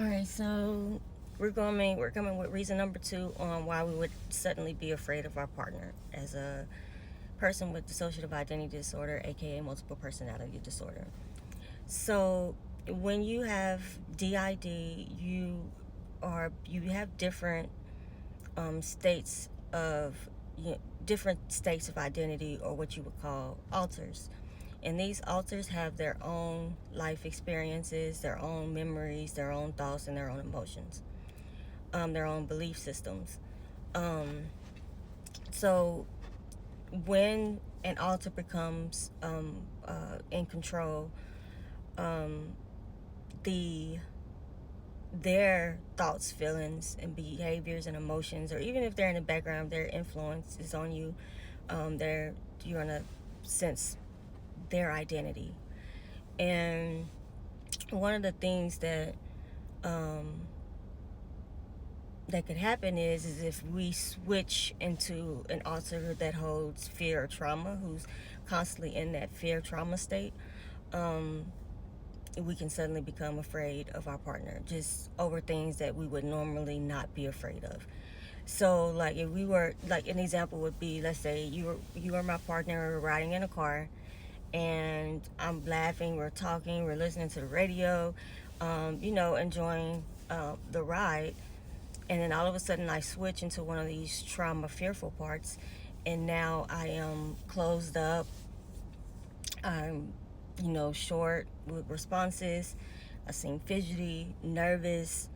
All right, so we're coming with reason number 2 on why we would suddenly be afraid of our partner as a person with dissociative identity disorder, aka multiple personality disorder. So when you have DID, you have different states of different states of identity, or what you would call alters. And these alters have their own life experiences, their own memories, their own thoughts, and their own emotions, their own belief systems. So when an alter becomes in control, the their thoughts, feelings, and behaviors and emotions, or even if they're in the background, their influence is on you. You're gonna sense their identity. And one of the things that that could happen is if we switch into an alter that holds fear or trauma, who's constantly in that fear trauma state, we can suddenly become afraid of our partner just over things that we would normally not be afraid of. So like if we were, like an example would be, let's say you are my partner, we're riding in a car, and I'm laughing, we're talking, we're listening to the radio, enjoying the ride. And then all of a sudden I switch into one of these trauma fearful parts, and now I am closed up. I'm short with responses. I seem fidgety, nervous,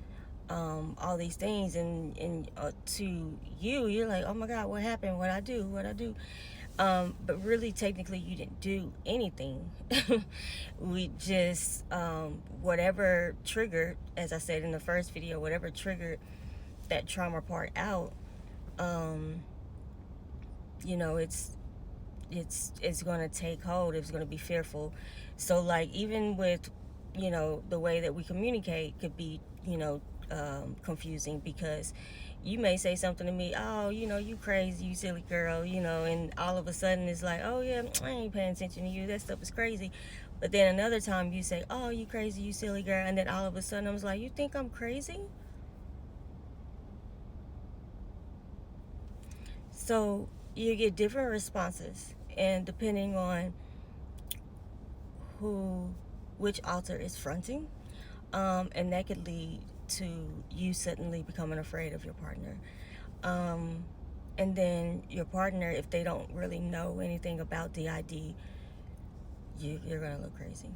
all these things, and to you, you're like, oh my God, what happened? What I do? But really, technically, you didn't do anything. We just, whatever triggered, as I said in the first video, whatever triggered that trauma part out, it's going to take hold. It's going to be fearful. So like even with the way that we communicate could be confusing, because you may say something to me, oh, you crazy, you silly girl, and all of a sudden it's like, oh yeah, I ain't paying attention to you, that stuff is crazy. But then another time you say, oh, you crazy, you silly girl, and then all of a sudden I was like, you think I'm crazy? So you get different responses, and depending on which alter is fronting, and that could lead to you suddenly becoming afraid of your partner. And then your partner, if they don't really know anything about DID, you're gonna look crazy.